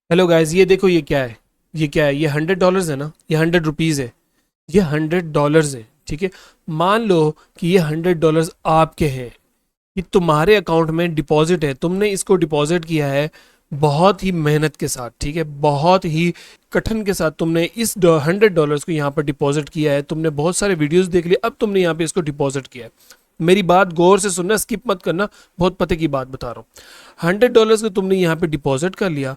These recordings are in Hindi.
हेलो गाइस, ये देखो ये क्या है। ये क्या है? ये $100 है ना, ये $100 है। ये $100 है, ठीक है। मान लो कि ये $100 आपके हैं, ये तुम्हारे अकाउंट में डिपॉजिट है, तुमने इसको डिपॉजिट किया है बहुत ही मेहनत के साथ, ठीक है, बहुत ही कठिन के साथ तुमने इस $100 को यहाँ पर डिपॉजिट किया है। तुमने बहुत सारे वीडियोस देख लिए, अब तुमने यहाँ पे इसको डिपॉजिट किया है। मेरी बात गौर से सुनना, स्किप मत करना, बहुत पते की बात बता रहा हूँ। $100 को तुमने यहाँ पे डिपॉजिट कर लिया।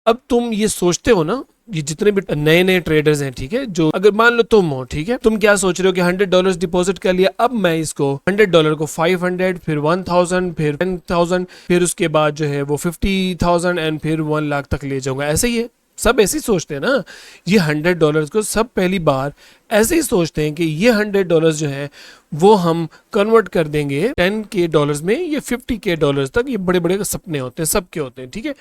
अब तुम ये सोचते हो ना, ये जितने भी नए नए ट्रेडर्स हैं, ठीक है, जो अगर मान लो तुम हो, ठीक है, तुम क्या सोच रहे हो कि $100 डिपॉजिट कर लिया, अब मैं इसको $100 को 500, फिर 1000, फिर 10,000, फिर उसके बाद जो है वो 50,000 एंड फिर 1 लाख तक ले जाऊंगा। ऐसे ही है, सब ऐसे ही सोचते हैं ना। ये $100 को सब पहली बार ऐसे ही सोचते हैं कि ये $100 जो है वो हम कन्वर्ट कर देंगे $10K में या $50K तक। ये बड़े बड़े सपने होते हैं, सबके होते हैं, ठीक है।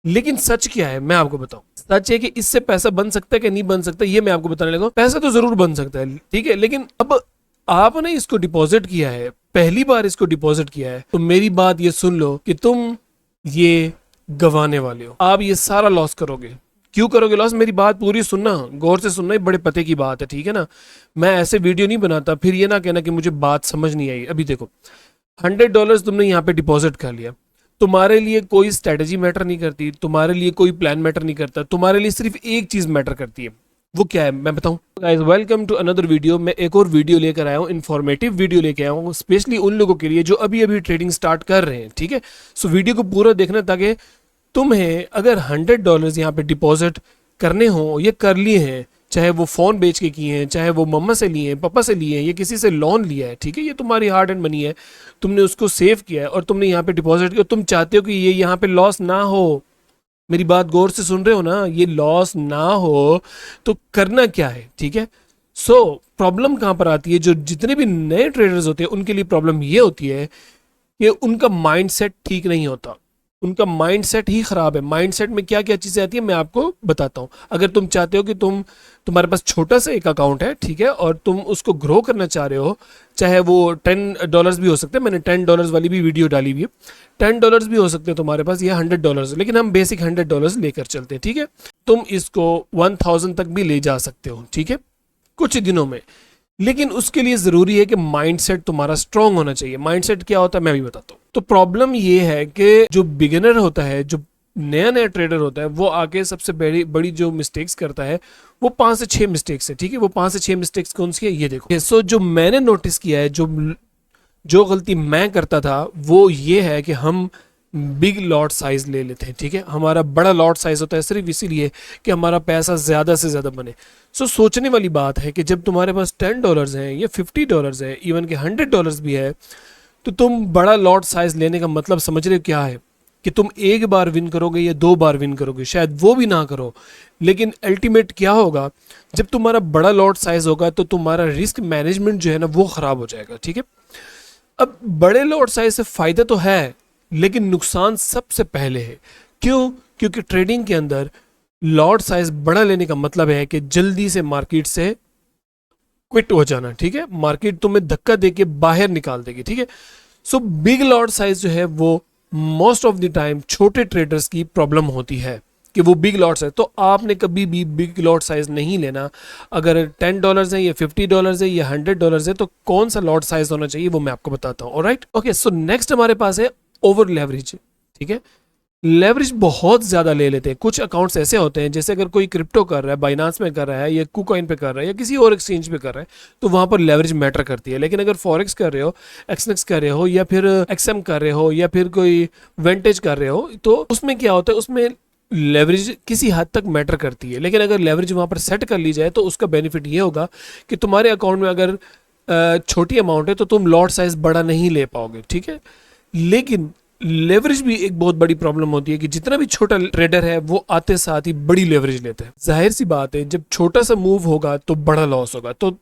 लेकिन सच क्या है मैं आपको बताऊं। सच है कि इससे पैसा बन सकता है कि नहीं बन सकता, ये मैं आपको बताने लगा। पैसा तो जरूर बन सकता है, ठीक है, लेकिन अब आपने इसको डिपॉजिट किया है, पहली बार इसको डिपॉजिट किया है, तो मेरी बात ये सुन लो कि तुम ये गंवाने वाले हो। आप ये सारा लॉस करोगे। क्यों करोगे लॉस? मेरी बात पूरी सुनना, गौर से सुनना, ये बड़े पते की बात है, ठीक है ना। मैं ऐसे वीडियो नहीं बनाता फिर ये ना कहना कि मुझे बात समझ नहीं आई। अभी देखो, $100 तुमने यहाँ पे डिपॉजिट कर लिया, तुम्हारे लिए कोई स्ट्रेटजी मैटर नहीं करती, तुम्हारे लिए कोई प्लान मैटर नहीं करता, तुम्हारे लिए सिर्फ एक चीज मैटर करती है। वो क्या है मैं बताऊं? Guys, welcome to another video. मैं एक और वीडियो लेकर आया हूं, इन्फॉर्मेटिव वीडियो लेकर आया हूं, स्पेशली उन लोगों के लिए जो अभी अभी ट्रेडिंग स्टार्ट कर रहे हैं, ठीक है। सो वीडियो को पूरा देखना, ताकि तुम्हें अगर $100 यहाँ पे डिपॉजिट करने हो, ये कर लिए हैं, चाहे वो फोन बेच के किए हैं, चाहे वो मम्मा से लिए हैं, पापा से लिए हैं, या किसी से लोन लिया है, ठीक है, ये तुम्हारी हार्ड एंड मनी है, तुमने उसको सेव किया है और तुमने यहाँ पे डिपॉजिट किया, तुम चाहते हो कि ये यहाँ पे लॉस ना हो। मेरी बात गौर से सुन रहे हो ना, ये लॉस ना हो तो करना क्या है, ठीक है। सो प्रॉब्लम कहाँ पर आती है? जो जितने भी नए ट्रेडर्स होते हैं उनके लिए प्रॉब्लम ये होती है कि उनका माइंडसेट ठीक नहीं होता, उनका माइंडसेट ही खराब है। माइंडसेट में क्या क्या चीजें आती है मैं आपको बताता हूँ। अगर तुम चाहते हो कि तुम्हारे पास छोटा सा एक अकाउंट है, ठीक है, और तुम उसको ग्रो करना चाह रहे हो, चाहे वो $10 भी हो सकते हैं, मैंने $10 वाली भी वीडियो डाली हुई है, $10 भी हो सकते हैं तुम्हारे पास, या $100, लेकिन हम बेसिक $100 लेकर चलते हैं, ठीक है। तुम इसको 1000 तक भी ले जा सकते हो, ठीक है, कुछ दिनों में। लेकिन उसके लिए जरूरी है कि माइंडसेट तुम्हारा स्ट्रांग होना चाहिए। माइंडसेट क्या होता है मैं भी बताता हूँ। तो प्रॉब्लम ये है कि जो बिगिनर होता है, जो नया नया ट्रेडर होता है, वो आके सबसे बड़ी बड़ी जो मिस्टेक्स करता है वो 5 से 6 मिस्टेक्स है, ठीक है। वो 5 से 6 मिस्टेक्स कौन सी है ये देखो। सो जो मैंने नोटिस किया है, जो जो गलती मैं करता था वो ये है कि हम बिग लॉट साइज ले लेते हैं, ठीक है। हमारा बड़ा लॉट साइज होता है सिर्फ इसीलिए कि हमारा पैसा ज्यादा से ज्यादा बने। सो सोचने वाली बात है कि जब तुम्हारे पास $10 है या $50 है, इवन के $100 भी है, तो तुम बड़ा लॉट साइज लेने का मतलब समझ रहे हो क्या है? कि तुम एक बार विन करोगे या 2 बार विन करोगे, शायद वो भी ना करो, लेकिन अल्टीमेट क्या होगा? जब तुम्हारा बड़ा लॉट साइज होगा तो तुम्हारा रिस्क मैनेजमेंट जो है ना वो खराब हो जाएगा, ठीक है। अब बड़े लॉट साइज से फायदा तो है, लेकिन नुकसान सबसे पहले है। क्यों? क्योंकि ट्रेडिंग के अंदर लॉट साइज बड़ा लेने का मतलब है कि जल्दी से मार्केट से क्विट हो जाना, ठीक है। मार्केट तुम्हें धक्का देके बाहर निकाल देगी, ठीक है। सो बिग लॉट साइज जो है वो मोस्ट ऑफ द टाइम छोटे ट्रेडर्स की प्रॉब्लम होती है कि वो बिग लॉट साइज। तो आपने कभी भी बिग लॉट साइज नहीं लेना। अगर $10 है या $50 है या $100 है, तो कौन सा लॉट साइज होना चाहिए वो मैं आपको बताता हूँ। Alright, okay. सो नेक्स्ट हमारे पास है ओवर लेवरेज, ठीक है। लेवरेज बहुत ज्यादा ले लेते हैं। कुछ अकाउंट्स ऐसे होते हैं, जैसे अगर कोई क्रिप्टो कर रहा है, बाइनांस में कर रहा है, या कुकॉइन पे कर रहा है, या किसी और एक्सचेंज पे कर रहा है, तो वहां पर लेवरेज मैटर करती है। लेकिन अगर फॉरेक्स कर रहे हो, एक्सनेक्स कर रहे हो, या फिर एक्सएम कर रहे हो, या फिर कोई वेंटेज कर रहे हो, तो उसमें क्या होता है, उसमें लेवरेज किसी हद तक मैटर करती है। लेकिन अगर लेवरेज वहां पर सेट कर ली जाए तो उसका बेनिफिट ये होगा कि तुम्हारे अकाउंट में अगर छोटी अमाउंट है तो तुम लॉट साइज बड़ा नहीं ले पाओगे, ठीक है। लेकिन लेवरेज भी एक बहुत बड़ी प्रॉब्लम होती है कि जितना भी छोटा ट्रेडर है वो आते साथ ही बड़ी लेवरेज लेते हैं। जाहिर सी बात है, जब छोटा सा मूव होगा तो बड़ा लॉस होगा। तो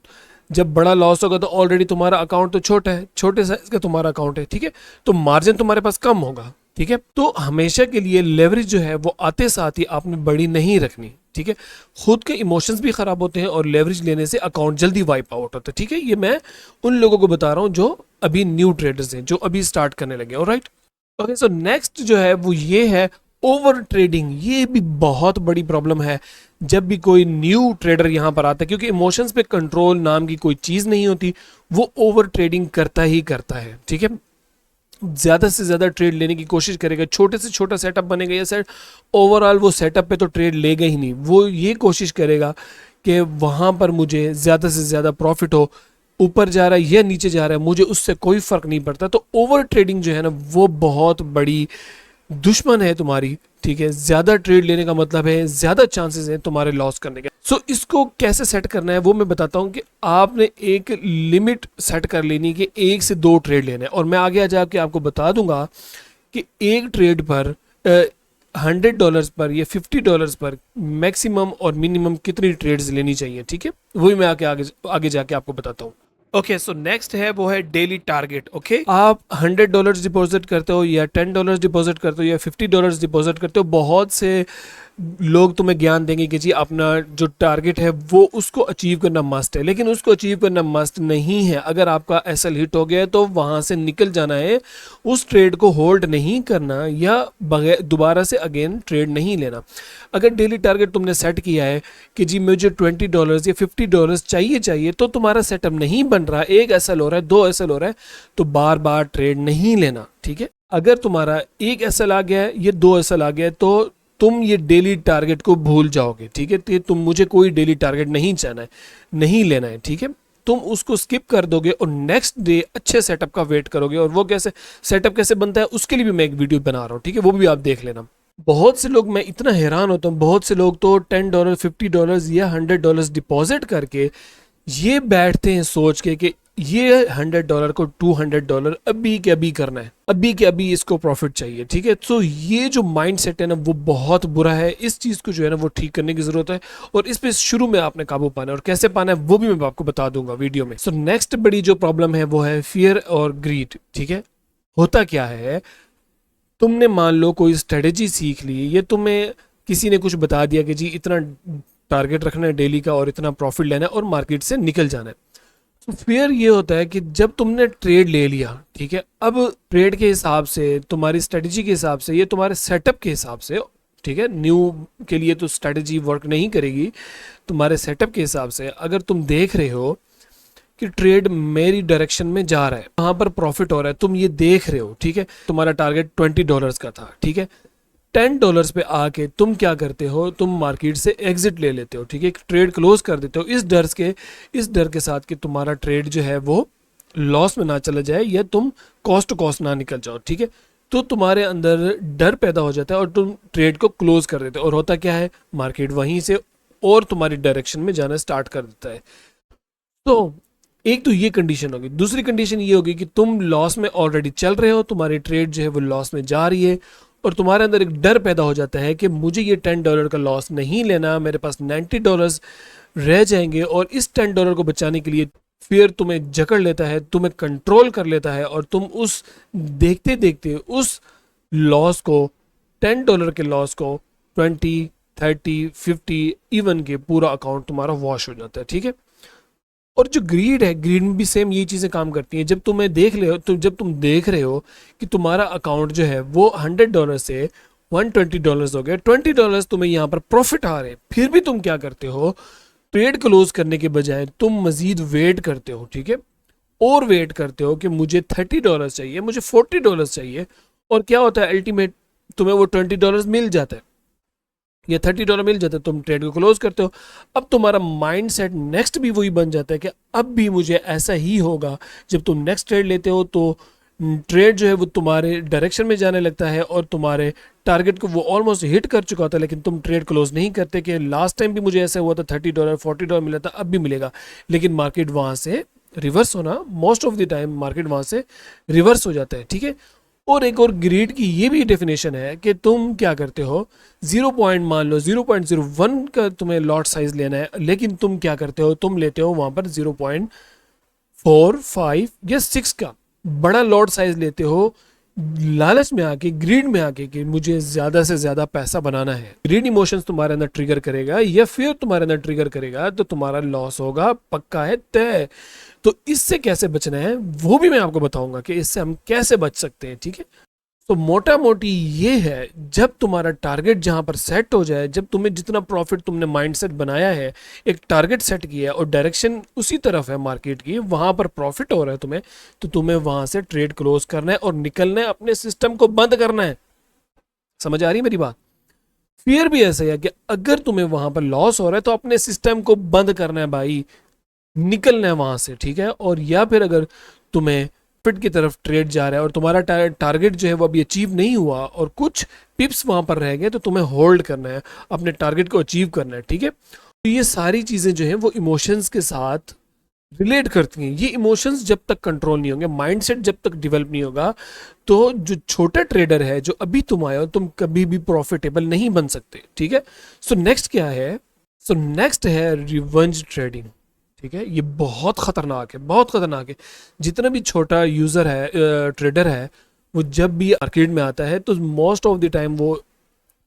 जब बड़ा लॉस होगा तो ऑलरेडी तुम्हारा अकाउंट तो छोटा है, छोटे साइज का तुम्हारा अकाउंट है, ठीक है, तो मार्जिन तुम्हारे पास कम होगा, ठीक है। तो हमेशा के लिए लेवरेज जो है वो आते साथ ही आपने बड़ी नहीं रखनी, ठीक है। खुद के इमोशंस भी खराब होते हैं और लेवरेज लेने से अकाउंट जल्दी वाइप आउट होता है, ठीक है। ये मैं उन लोगों को बता रहा हूँ जो अभी न्यू ट्रेडर्स हैं, जो अभी स्टार्ट करने लगे। Alright, okay. सो नेक्स्ट जो है वो ये है ओवर ट्रेडिंग, ये भी बहुत बड़ी प्रॉब्लम है जब भी कोई न्यू ट्रेडर यहाँ पर आता है, क्योंकि इमोशंस पे कंट्रोल नाम की कोई चीज़ नहीं होती, वो ओवर ट्रेडिंग करता ही करता है। ठीक है, ज़्यादा से ज़्यादा ट्रेड लेने की कोशिश करेगा, छोटे से छोटा सेटअप बनेगा या सेट, ओवरऑल वो सेटअप पे तो ट्रेड लेगा ही नहीं, वो ये कोशिश करेगा कि वहाँ पर मुझे ज़्यादा से ज़्यादा प्रॉफिट हो, ऊपर जा रहा है या नीचे जा रहा है मुझे उससे कोई फ़र्क नहीं पड़ता। तो ओवर ट्रेडिंग जो है ना वो बहुत बड़ी दुश्मन है तुम्हारी। ठीक है, ज़्यादा ट्रेड लेने का मतलब है ज़्यादा चांसेस हैं तुम्हारे लॉस करने के। सो इसको कैसे सेट करना है वो मैं बताता हूँ कि आपने एक लिमिट सेट कर लेनी कि 1 से 2 ट्रेड लेने हैं, और मैं आगे आ जाके आपको बता दूंगा कि एक ट्रेड पर $100 पर या $50 पर मैक्सिमम और मिनिमम कितनी ट्रेड्स लेनी चाहिए। ठीक है, वही मैं आगे आगे जाके आपको बताता हूँ। ओके, सो नेक्स्ट है वो है डेली टारगेट। ओके, आप $100 डिपॉजिट करते हो या $10 डिपॉजिट करते हो या $50 डिपॉजिट करते हो, बहुत से लोग तुम्हें ज्ञान देंगे कि जी अपना जो टारगेट है वो उसको अचीव करना मस्ट है, लेकिन उसको अचीव करना मस्ट नहीं है। अगर आपका एसएल हिट हो गया है तो वहाँ से निकल जाना है, उस ट्रेड को होल्ड नहीं करना या बगैर दोबारा से अगेन ट्रेड नहीं लेना। अगर डेली टारगेट तुमने सेट किया है कि जी मुझे $20 या $50 चाहिए तो तुम्हारा सेटअप नहीं बन रहा, एक एसएल हो रहा है, 2 एसएल हो रहा है, तो बार बार ट्रेड नहीं लेना। ठीक है, अगर तुम्हारा एक एसएल आ गया है, ये 2 एसएल आ गया है, तो तुम ये डेली टारगेट को भूल जाओगे। ठीक है, तो तुम मुझे कोई डेली टारगेट नहीं चाहना है, नहीं लेना है। ठीक है, तुम उसको स्किप कर दोगे और नेक्स्ट डे अच्छे सेटअप का वेट करोगे, और वो कैसे सेटअप कैसे बनता है उसके लिए भी मैं एक वीडियो बना रहा हूँ। ठीक है, वो भी आप देख लेना। बहुत से लोग, मैं इतना हैरान होता हूँ, बहुत से लोग तो $10 $50 या $100 डिपॉजिट करके ये बैठते हैं सोच के कि ये $100 को $200 अभी के अभी करना है, अभी के अभी इसको प्रॉफिट चाहिए। ठीक है, तो ये जो माइंड सेट है ना वो बहुत बुरा है, इस चीज़ को जो है ना वो ठीक करने की ज़रूरत है, और इस पे शुरू में आपने काबू पाना है, और कैसे पाना है वो भी मैं आपको बता दूंगा वीडियो में। सो नेक्स्ट बड़ी जो प्रॉब्लम है वो है फियर और ग्रीड। ठीक है, होता क्या है, तुमने मान लो कोई स्ट्रेटेजी सीख ली, ये तुम्हें किसी ने कुछ बता दिया कि जी इतना टारगेट रखना है डेली का और इतना प्रॉफिट लेना है और मार्केट से निकल जाना है। तो फिर ये होता है कि जब तुमने ट्रेड ले लिया, ठीक है, अब ट्रेड के हिसाब से, तुम्हारी स्ट्रेटेजी के हिसाब से, ये तुम्हारे सेटअप के हिसाब से, ठीक है, न्यू के लिए तो स्ट्रेटेजी वर्क नहीं करेगी, तुम्हारे सेटअप के हिसाब से अगर तुम देख रहे हो कि ट्रेड मेरी डायरेक्शन में जा रहा है, वहां पर प्रॉफिट हो रहा है, तुम ये देख रहे हो, ठीक है, तुम्हारा टारगेट $20 का था, ठीक है, $10 पे आके तुम क्या करते हो, तुम मार्केट से एग्जिट ले लेते हो। ठीक है, ट्रेड क्लोज कर देते हो इस डर के साथ कि तुम्हारा ट्रेड जो है वो लॉस में ना चला जाए या तुम कॉस्ट ना निकल जाओ। ठीक है, तो तुम्हारे अंदर डर पैदा हो जाता है और तुम ट्रेड को क्लोज कर देते हो, और होता क्या है, मार्केट वहीं से और तुम्हारी डायरेक्शन में जाना स्टार्ट कर देता है। तो एक तो ये कंडीशन होगी, दूसरी कंडीशन ये होगी कि तुम लॉस में ऑलरेडी चल रहे हो, तुम्हारी ट्रेड जो है वो लॉस में जा रही है, और तुम्हारे अंदर एक डर पैदा हो जाता है कि मुझे ये $10 का लॉस नहीं लेना, मेरे पास $90 रह जाएंगे, और इस $10 को बचाने के लिए फिर तुम्हें जकड़ लेता है, तुम्हें कंट्रोल कर लेता है, और तुम उस देखते देखते उस लॉस को, $10 के लॉस को 20 30 50 इवन के पूरा अकाउंट तुम्हारा वॉश हो जाता है। ठीक है, और जो ग्रीड है, ग्रीड में भी सेम यही चीज़ें काम करती हैं। जब तुम्हें देख ले हो, तो जब तुम देख रहे हो कि तुम्हारा अकाउंट जो है वो $100 से $120 हो गया, $20 तुम्हें यहाँ पर प्रॉफिट आ रहे हैं, फिर भी तुम क्या करते हो, ट्रेड क्लोज करने के बजाय तुम मजीद वेट करते हो। ठीक है, और वेट करते हो कि मुझे $30 चाहिए, मुझे $40 चाहिए, और क्या होता है, अल्टीमेट तुम्हें वो $20 मिल जाता है या $30 मिल जाता है, तुम ट्रेड को क्लोज करते हो। अब तुम्हारा माइंड सेट नेक्स्ट भी वही बन जाता है कि अब भी मुझे ऐसा ही होगा। जब तुम नेक्स्ट ट्रेड लेते हो तो ट्रेड जो है वो तुम्हारे डायरेक्शन में जाने लगता है और तुम्हारे टारगेट को वो ऑलमोस्ट हिट कर चुका होता है, लेकिन तुम ट्रेड क्लोज नहीं करते कि लास्ट टाइम भी मुझे ऐसा हुआ था, $30 $40 मिला था, अब भी मिलेगा, लेकिन मार्केट वहाँ से रिवर्स होना, most of the time market वहाँ से रिवर्स हो जाता है। ठीक है, और एक और ग्रीड की ये भी डेफिनेशन है कि तुम क्या करते हो, 0 पॉइंट मान लो 0.01 का तुम्हें लॉट साइज लेना है, लेकिन तुम क्या करते हो, तुम लेते हो वहां पर 0.4 5 या 6 का बड़ा लॉट साइज लेते हो, लालच में आके, ग्रीड में आके कि मुझे ज्यादा से ज्यादा पैसा बनाना है। ग्रीड इमोशंस तुम्हारे अंदर ट्रिगर करेगा या फिर तुम्हारे अंदर ट्रिगर करेगा, तो तुम्हारा लॉस होगा, पक्का है, तय। तो इससे कैसे बचना है वो भी मैं आपको बताऊंगा कि इससे हम कैसे बच सकते हैं। ठीक है, तो मोटा मोटी ये है, जब तुम्हारा टारगेट जहां पर सेट हो जाए, जब तुम्हें जितना प्रॉफिट तुमने माइंडसेट बनाया है, एक टारगेट सेट किया है और डायरेक्शन उसी तरफ है मार्केट की, वहां पर प्रॉफिट हो रहा है तुम्हें, तो तुम्हें वहां से ट्रेड क्लोज करना है और निकलना है, अपने सिस्टम को बंद करना है। समझ आ रही है मेरी बात? फिर भी ऐसा है कि अगर तुम्हें वहां पर लॉस हो रहा है तो अपने सिस्टम को बंद करना है भाई, निकलना है वहां से, ठीक है। और या फिर अगर तुम्हें प्रॉफिट की तरफ ट्रेड जा रहा है और तुम्हारा टारगेट जो है वो अभी अचीव नहीं हुआ और कुछ पिप्स वहां पर रह गए, तो तुम्हें होल्ड करना है, अपने टारगेट को अचीव करना है, ठीक है। तो ये सारी चीजें जो है वो इमोशंस के साथ रिलेट करती हैं। ये इमोशंस जब तक कंट्रोल नहीं होंगे, माइंडसेट जब तक डेवलप नहीं होगा, तो जो छोटा ट्रेडर है, जो अभी तुम आए हो, तुम कभी भी प्रॉफिटेबल नहीं बन सकते, ठीक है। सो नेक्स्ट क्या है? सो नेक्स्ट है रिवेंज ट्रेडिंग, ठीक है। ये बहुत खतरनाक है, बहुत खतरनाक है। जितना भी छोटा यूजर है, ट्रेडर है, वो जब भी मार्केट में आता है तो मोस्ट ऑफ द टाइम वो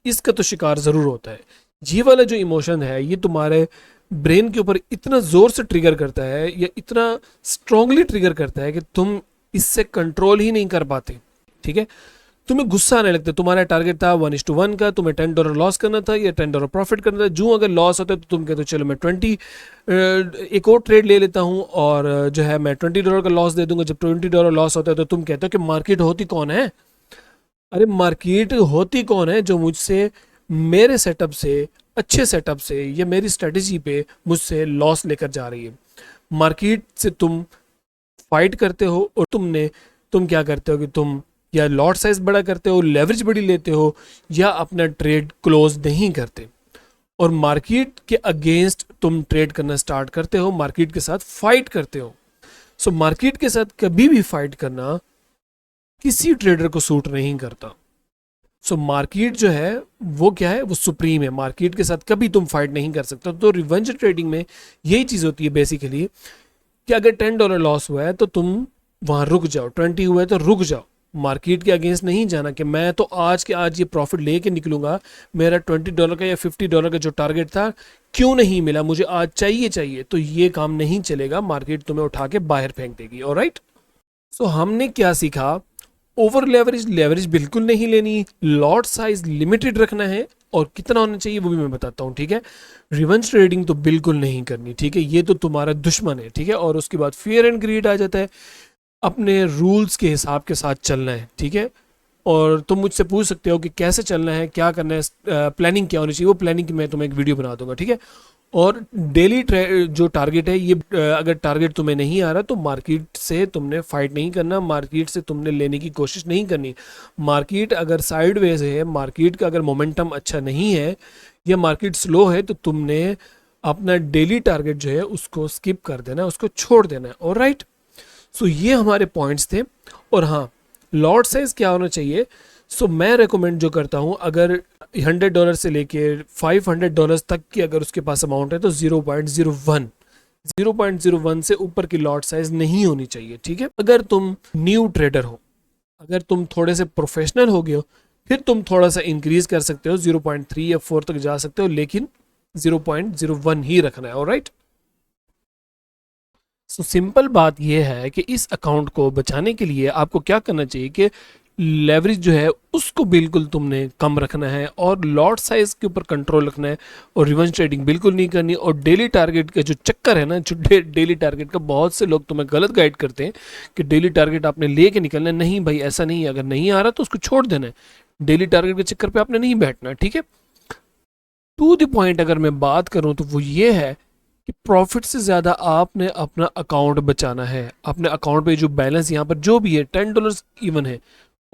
इसका तो शिकार जरूर होता है। ये वाला जो इमोशन है, ये तुम्हारे ब्रेन के ऊपर इतना जोर से ट्रिगर करता है या इतना स्ट्रांगली ट्रिगर करता है कि तुम इससे कंट्रोल ही नहीं कर पाते, ठीक है। तुम्हें गुस्सा आने लगता है। तुम्हारा टारगेट था 1:1 का, तुम्हें $10 लॉस करना था या $10 प्रॉफिट करना था। जो अगर लॉस होता है तो तुम कहते हो चलो मैं 20 एक और ट्रेड ले लेता हूँ और जो है मैं $20 का लॉस दे दूंगा। जब $20 लॉस होता है तो तुम कहते हो कि मार्केट होती कौन है? अरे मार्केट होती कौन है जो मुझसे, मेरे सेटअप से, अच्छे सेटअप से या मेरी स्ट्रेटेजी पे मुझसे लॉस लेकर जा रही है। मार्केट से तुम फाइट करते हो और तुम क्या करते हो कि तुम या लॉट साइज बड़ा करते हो, लेवरेज बड़ी लेते हो, या अपना ट्रेड क्लोज नहीं करते और मार्केट के अगेंस्ट तुम ट्रेड करना स्टार्ट करते हो, मार्केट के साथ फाइट करते हो। सो मार्केट के साथ कभी भी फाइट करना किसी ट्रेडर को सूट नहीं करता। सो मार्केट जो है वो क्या है, वो सुप्रीम है। मार्केट के साथ कभी तुम फाइट नहीं कर सकते। तो रिवेंज ट्रेडिंग में यही चीज होती है बेसिकली कि अगर $10 लॉस हुआ है तो तुम वहां रुक जाओ, 20 हुआ है तो रुक जाओ। मार्केट के अगेंस्ट नहीं जाना कि मैं तो आज के आज ये प्रॉफिट लेके निकलूंगा, मेरा $20 का या $50 का जो टारगेट था क्यों नहीं मिला, मुझे आज चाहिए चाहिए। तो ये काम नहीं चलेगा, मार्केट तुम्हें उठा के बाहर फेंक देगी। ऑलराइट, सो हमने क्या सीखा? ओवर लेवरेज बिल्कुल नहीं लेनी, लॉट साइज लिमिटेड रखना है और कितना होना चाहिए वो भी मैं बताता हूँ, ठीक है। रिवेंज ट्रेडिंग तो बिल्कुल नहीं करनी, ठीक है, ये तो तुम्हारा दुश्मन है, ठीक है। और उसके बाद फियर एंड ग्रीड आ जाता है। अपने रूल्स के हिसाब के साथ चलना है, ठीक है। और तुम मुझसे पूछ सकते हो कि कैसे चलना है, क्या करना है, प्लानिंग क्या होनी चाहिए। वो प्लानिंग की मैं तुम्हें एक वीडियो बना दूंगा, ठीक है। और डेली जो टारगेट है ये, अगर टारगेट तुम्हें नहीं आ रहा तो मार्केट से तुमने फाइट नहीं करना, मार्केट से तुमने लेने की कोशिश नहीं करनी। मार्केट अगर साइडवेज है, मार्केट का अगर मोमेंटम अच्छा नहीं है या मार्केट स्लो है, तो तुमने अपना डेली टारगेट जो है उसको स्किप कर देना, उसको छोड़ देना है। ऑलराइट, सो ये हमारे पॉइंट्स थे। और हाँ, लॉट साइज क्या होना चाहिए? सो मैं रेकमेंड जो करता हूँ, अगर $100 से लेके $500 तक की अगर उसके पास अमाउंट है तो 0.01 से ऊपर की लॉट साइज नहीं होनी चाहिए, ठीक है। अगर तुम न्यू ट्रेडर हो, अगर तुम थोड़े से प्रोफेशनल हो गए हो, फिर तुम थोड़ा सा इंक्रीज कर सकते हो, 0.3 या 4 तक जा सकते हो, लेकिन 0.01 ही रखना है। ऑलराइट, सो सिंपल बात यह है कि इस अकाउंट को बचाने के लिए आपको क्या करना चाहिए कि लेवरेज जो है उसको बिल्कुल तुमने कम रखना है और लॉट साइज के ऊपर कंट्रोल रखना है और रिवेंज ट्रेडिंग बिल्कुल नहीं करनी। और डेली टारगेट का जो चक्कर है ना, जो डेली टारगेट का, बहुत से लोग तुम्हें गलत गाइड करते हैं कि डेली टारगेट आपने लेके निकलना है। नहीं भाई, ऐसा नहीं है। अगर नहीं आ रहा तो उसको छोड़ देना है, डेली टारगेट के चक्कर पे आपने नहीं बैठना, ठीक है। टू द पॉइंट अगर मैं बात करूं तो वो ये है कि प्रॉफिट से ज़्यादा आपने अपना अकाउंट बचाना है। अपने अकाउंट पे जो बैलेंस यहाँ पर जो भी है, $10 इवन है,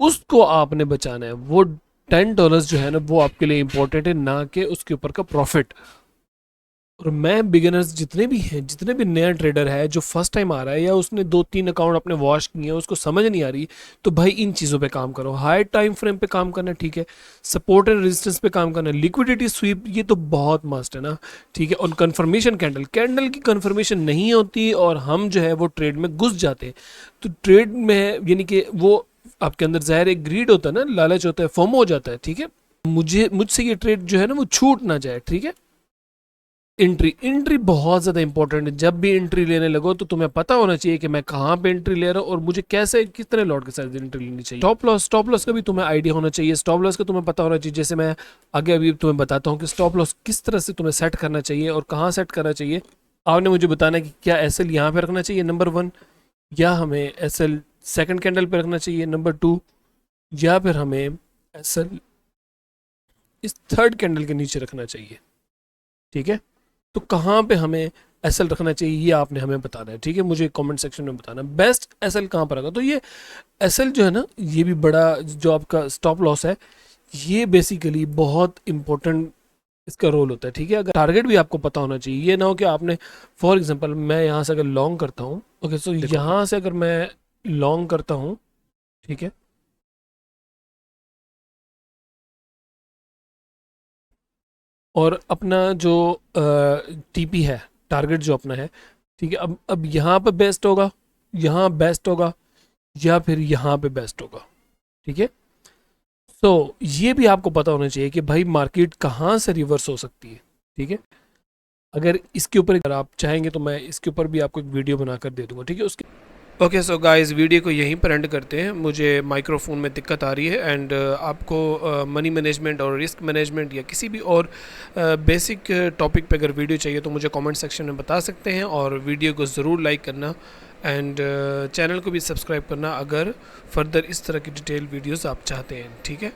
उसको आपने बचाना है। वो $10 जो है ना, वो आपके लिए इंपॉर्टेंट है, ना कि उसके ऊपर का प्रॉफिट। और मैं बिगिनर्स जितने भी हैं, जितने भी नया ट्रेडर है जो फर्स्ट टाइम आ रहा है या उसने 2-3 अकाउंट अपने वॉश किए हैं, उसको समझ नहीं आ रही, तो भाई इन चीज़ों पे काम करो। हाई टाइम फ्रेम पे काम करना, ठीक है। सपोर्ट एंड रेजिस्टेंस पे काम करना, लिक्विडिटी स्वीप, ये तो बहुत मस्ट है ना, ठीक है। और कंफर्मेशन कैंडल की कंफर्मेशन नहीं होती और हम जो है वो ट्रेड में घुस जाते हैं। तो ट्रेड में यानी कि वो आपके अंदर ज़ाहिर एक ग्रीड होता है ना, लालच होता है, फोमो हो जाता है, ठीक है। मुझसे ये ट्रेड जो है ना वो छूट ना जाए, ठीक है। एंट्री बहुत ज़्यादा इंपॉर्टेंट है। जब भी एंट्री लेने लगो तो तुम्हें पता होना चाहिए कि मैं कहाँ पे एंट्री ले रहा हूँ और मुझे कैसे कितने लॉट के साथ एंट्री लेनी चाहिए। स्टॉप लॉस का भी तुम्हें आइडिया होना चाहिए। स्टॉप लॉस का तुम्हें पता होना चाहिए, जैसे मैं आगे अभी तुम्हें बताता हूँ कि स्टॉप लॉस किस तरह से तुम्हें सेट करना चाहिए और कहाँ सेट करना चाहिए। आपने मुझे बताना है कि क्या एसएल यहाँ पे रखना चाहिए नंबर 1, या हमें एसएल सेकंड कैंडल पे रखना चाहिए नंबर 2, या फिर हमें एसएल इस थर्ड कैंडल के नीचे रखना चाहिए। ठीक है, तो कहाँ पे हमें एसएल रखना चाहिए ये आपने हमें बताना है। ठीक है, मुझे कमेंट सेक्शन में बताना बेस्ट एसएल कहाँ पर होगा। तो ये एसएल जो है ना, ये भी बड़ा जो आपका स्टॉप लॉस है, ये बेसिकली बहुत इंपॉर्टेंट इसका रोल होता है। ठीक है, अगर टारगेट भी आपको पता होना चाहिए, ये ना हो कि आपने फॉर एग्जांपल मैं यहाँ से अगर लॉन्ग करता हूँ, ओके, सो यहाँ से अगर मैं लॉन्ग करता हूँ, ठीक है, और अपना जो टीपी है, टारगेट जो अपना है, ठीक है, अब यहाँ पे बेस्ट होगा, यहाँ बेस्ट होगा, या फिर यहाँ पे बेस्ट होगा। ठीक है, सो ये भी आपको पता होना चाहिए कि भाई मार्केट कहाँ से रिवर्स हो सकती है। ठीक है, अगर इसके ऊपर अगर आप चाहेंगे तो मैं इसके ऊपर भी आपको एक वीडियो बनाकर दे दूंगा। ठीक है, उसके ओके, सो गाइस वीडियो को यहीं पर एंड करते हैं। मुझे माइक्रोफोन में दिक्कत आ रही है एंड आपको मनी मैनेजमेंट और रिस्क मैनेजमेंट या किसी भी और बेसिक टॉपिक पे अगर वीडियो चाहिए तो मुझे कमेंट सेक्शन में बता सकते हैं, और वीडियो को ज़रूर लाइक करना एंड चैनल को भी सब्सक्राइब करना अगर फर्दर इस तरह की डिटेल वीडियोस आप चाहते हैं। ठीक है।